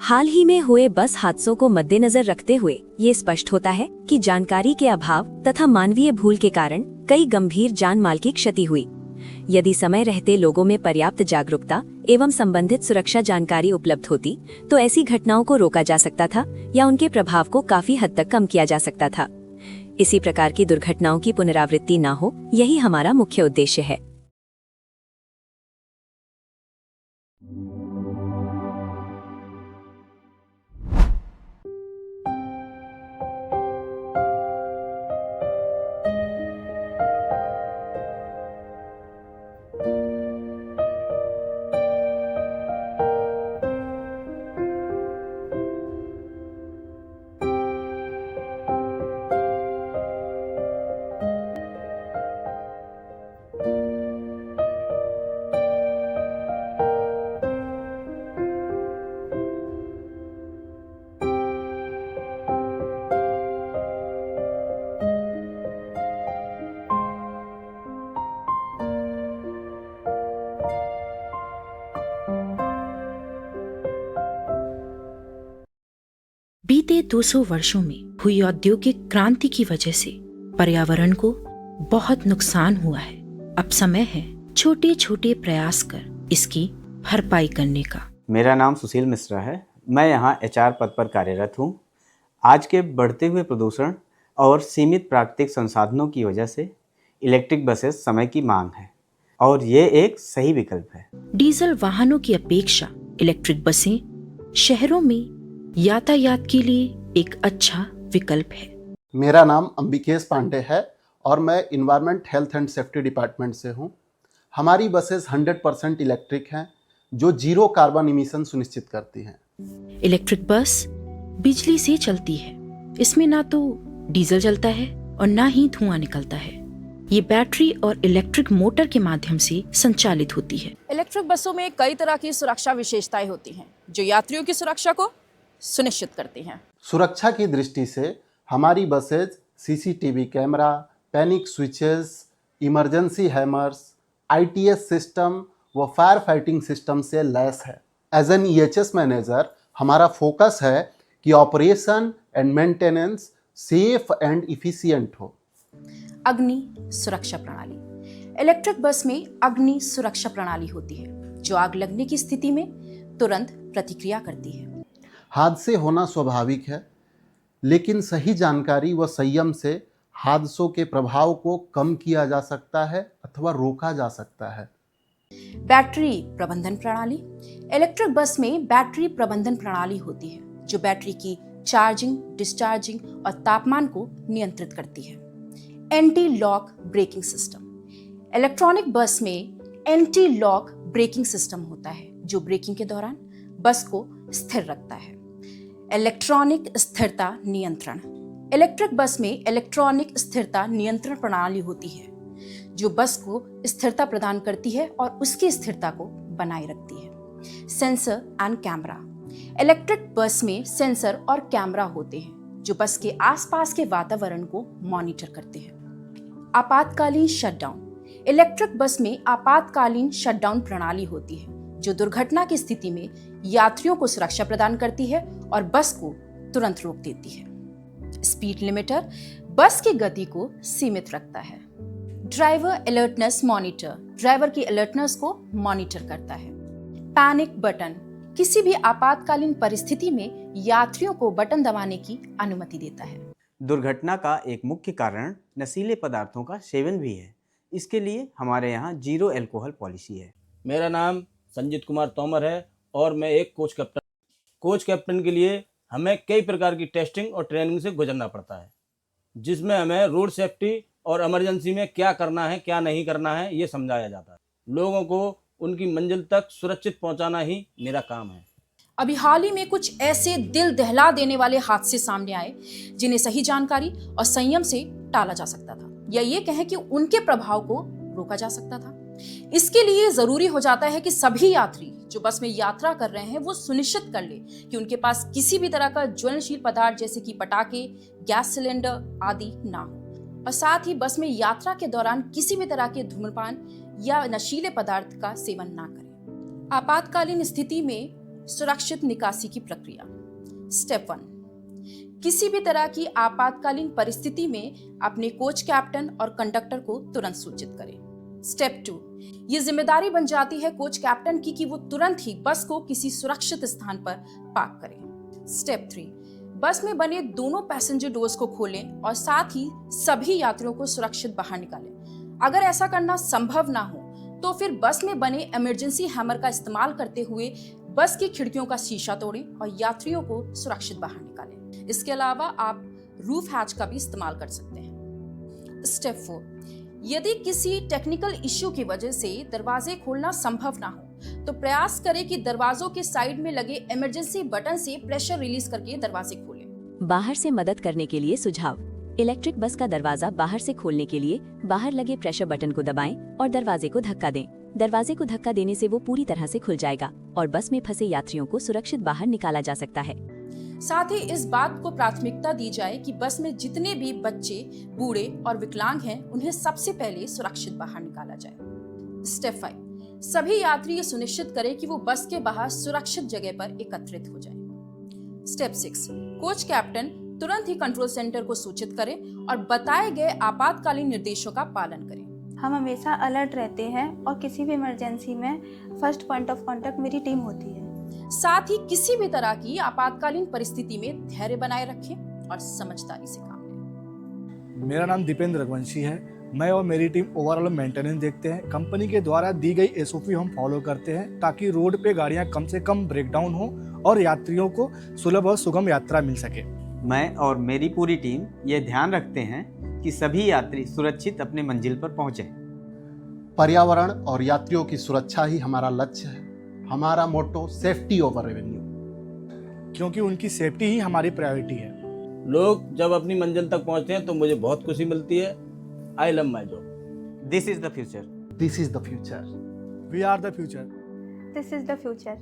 हाल ही में हुए बस हादसों को मद्देनजर रखते हुए ये स्पष्ट होता है कि जानकारी के अभाव तथा मानवीय भूल के कारण कई गंभीर जान माल की क्षति हुई। यदि समय रहते लोगों में पर्याप्त जागरूकता एवं संबंधित सुरक्षा जानकारी उपलब्ध होती तो ऐसी घटनाओं को रोका जा सकता था या उनके प्रभाव को काफी हद तक कम किया जा सकता था। इसी प्रकार की दुर्घटनाओं की पुनरावृत्ति न हो, यही हमारा मुख्य उद्देश्य है। बीते 200 वर्षों में हुई औद्योगिक क्रांति की वजह से पर्यावरण को बहुत नुकसान हुआ है। अब समय है छोटे छोटे प्रयास कर इसकी भरपाई करने का। मेरा नाम सुशील मिश्रा है। मैं यहाँ HR पद पर कार्यरत हूँ। आज के बढ़ते हुए प्रदूषण और सीमित प्राकृतिक संसाधनों की वजह से इलेक्ट्रिक बसेस समय की मांग है और ये एक सही विकल्प है। डीजल वाहनों की अपेक्षा इलेक्ट्रिक बसें शहरों में यातायात के लिए एक अच्छा विकल्प है। मेरा नाम अंबिकेश पांडे है और मैं environment health and safety department से हूँ। हमारी बसेस 100% इलेक्ट्रिक हैं जो जीरो कार्बन इमिशन सुनिश्चित करती हैं। इलेक्ट्रिक बस बिजली से चलती है। इसमें ना तो डीजल जलता है और ना ही धुआं निकलता है। ये बैटरी और इलेक्ट्रिक मोटर के माध्यम से संचालित होती है। इलेक्ट्रिक बसों में कई तरह की सुरक्षा विशेषताएं होती हैं जो यात्रियों की सुरक्षा को सुनिश्चित करती हैं। सुरक्षा की दृष्टि से हमारी buses CCTV camera, panic switches, emergency hammers, ITS system व फायर फाइटिंग सिस्टम से लैस है। एज एन EHS मैनेजर हमारा फोकस है कि operation and maintenance safe and efficient हो। अग्नि सुरक्षा प्रणाली। इलेक्ट्रिक बस में अग्नि सुरक्षा प्रणाली होती है जो आग लगने की स्थिति में तुरंत प्रतिक्रिया करती है। हादसे होना स्वाभाविक है, लेकिन सही जानकारी व संयम से हादसों के प्रभाव को कम किया जा सकता है अथवा रोका जा सकता है। बैटरी प्रबंधन प्रणाली। इलेक्ट्रिक बस में बैटरी प्रबंधन प्रणाली होती है जो बैटरी की चार्जिंग, डिस्चार्जिंग और तापमान को नियंत्रित करती है। Anti lock braking system. Electronic बस में एंटी लॉक ब्रेकिंग सिस्टम होता है जो ब्रेकिंग के दौरान बस को स्थिर रखता है। इलेक्ट्रॉनिक स्थिरता नियंत्रण। इलेक्ट्रिक बस में इलेक्ट्रॉनिक स्थिरता नियंत्रण प्रणाली होती है जो बस को स्थिरता प्रदान करती है और उसकी स्थिरता को बनाए रखती है। Sensor and camera. Electric bus में सेंसर और कैमरा होते हैं जो बस के आसपास के वातावरण को मॉनिटर करते हैं। आपातकालीन शटडाउन। इलेक्ट्रिक बस में आपातकालीन शटडाउन प्रणाली होती है जो दुर्घटना की स्थिति में यात्रियों को सुरक्षा प्रदान करती है और बस को तुरंत रोक देती है। स्पीड लिमिटर बस की गति को सीमित रखता है। ड्राइवर अलर्टनेस मॉनिटर ड्राइवर की अलर्टनेस को मॉनिटर करता है। पैनिक बटन किसी भी आपातकालीन परिस्थिति में यात्रियों को बटन दबाने की अनुमति देता है। दुर्घटना का एक मुख्य कारण नशीले पदार्थों का सेवन भी है। इसके लिए हमारे यहाँ जीरो अल्कोहल पॉलिसी है। मेरा नाम संजीत कुमार तोमर है और मैं एक कोच कैप्टन के लिए हमें कई प्रकार की टेस्टिंग और ट्रेनिंग से गुजरना पड़ता है, जिसमें हमें रोड सेफ्टी और इमरजेंसी में क्या करना है क्या नहीं करना है ये समझाया जाता है। लोगों को उनकी मंजिल तक सुरक्षित पहुंचाना ही मेरा काम है। अभी हाल ही में कुछ ऐसे दिल दहला देने वाले हादसे सामने आए जिन्हें सही जानकारी और संयम से टाला जा सकता था या ये कहें कि उनके प्रभाव को रोका जा सकता था। इसके लिए जरूरी हो जाता है कि सभी यात्री जो बस में यात्रा कर रहे हैं वो सुनिश्चित कर ले कि उनके पास किसी भी तरह का ज्वलनशील पदार्थ जैसे कि पटाखे, गैस सिलेंडर आदि ना हो और साथ ही बस में यात्रा के दौरान किसी भी तरह के धूम्रपान या नशीले पदार्थ का सेवन ना करें। आपातकालीन स्थिति में सुरक्षित निकासी की प्रक्रिया। स्टेप 1, किसी भी तरह की आपातकालीन परिस्थिति में अपने कोच कैप्टन और कंडक्टर को तुरंत सूचित करें। स्टेप 2, ये जिम्मेदारी बन जाती है कोच कैप्टन की कि वो तुरंत ही बस को किसी सुरक्षित स्थान पर पार्क करें। स्टेप 3, बस में बने दोनों पैसेंजर डोर्स को खोलें और साथ ही सभी यात्रियों को सुरक्षित बाहर निकालें। अगर ऐसा करना संभव ना हो तो फिर बस में बने इमरजेंसी हैमर का इस्तेमाल करते हुए बस की खिड़कियों का शीशा तोड़ें और यात्रियों को सुरक्षित बाहर निकालें। इसके अलावा आप रूफ हैच का भी इस्तेमाल कर सकते हैं। स्टेप 4, यदि किसी टेक्निकल इश्यू की वजह से दरवाजे खोलना संभव ना हो तो प्रयास करें कि दरवाजों के साइड में लगे इमरजेंसी बटन से प्रेशर रिलीज करके दरवाजे खोलें। बाहर से मदद करने के लिए सुझाव। इलेक्ट्रिक बस का दरवाजा बाहर से खोलने के लिए बाहर लगे प्रेशर बटन को दबाएं और दरवाजे को धक्का दें। दरवाजे को धक्का देने से वो पूरी तरह से खुल जाएगा और बस में फंसे यात्रियों को सुरक्षित बाहर निकाला जा सकता है। साथ ही इस बात को प्राथमिकता दी जाए कि बस में जितने भी बच्चे, बूढ़े और विकलांग हैं उन्हें सबसे पहले सुरक्षित बाहर निकाला जाए। स्टेप 5, सभी यात्री ये सुनिश्चित करें कि वो बस के बाहर सुरक्षित जगह पर एकत्रित हो जाएं। स्टेप 6, कोच कैप्टन तुरंत ही कंट्रोल सेंटर को सूचित करें और बताए गए आपातकालीन निर्देशों का पालन करें। हम हमेशा अलर्ट रहते हैं और किसी भी इमरजेंसी में फर्स्ट पॉइंट ऑफ कांटेक्ट मेरी टीम होती है। साथ ही किसी भी तरह की आपातकालीन परिस्थिति में धैर्य बनाए रखें और समझदारी से काम लें। मेरा नाम दीपेंद्र रघुवंशी है। मैं और मेरी टीम ओवरऑल मेंटेनेंस देखते हैं। कंपनी के द्वारा दी गई एसओपी हम फॉलो करते हैं ताकि रोड पे गाड़ियां कम से कम ब्रेकडाउन हो और यात्रियों को सुलभ और सुगम यात्रा मिल सके। मैं और मेरी पूरी टीम ये ध्यान रखते हैं कि सभी यात्री सुरक्षित अपने मंजिल पर पहुंचें। पर्यावरण और यात्रियों की सुरक्षा ही हमारा लक्ष्य है। हमारा मोटो सेफ्टी ओवर रेवेन्यू, क्योंकि उनकी सेफ्टी ही हमारी प्रायोरिटी है। लोग जब अपनी मंजिल तक पहुंचते हैं तो मुझे बहुत खुशी मिलती है। I love my job. This is the future. This is the future. We are the future. This is the future.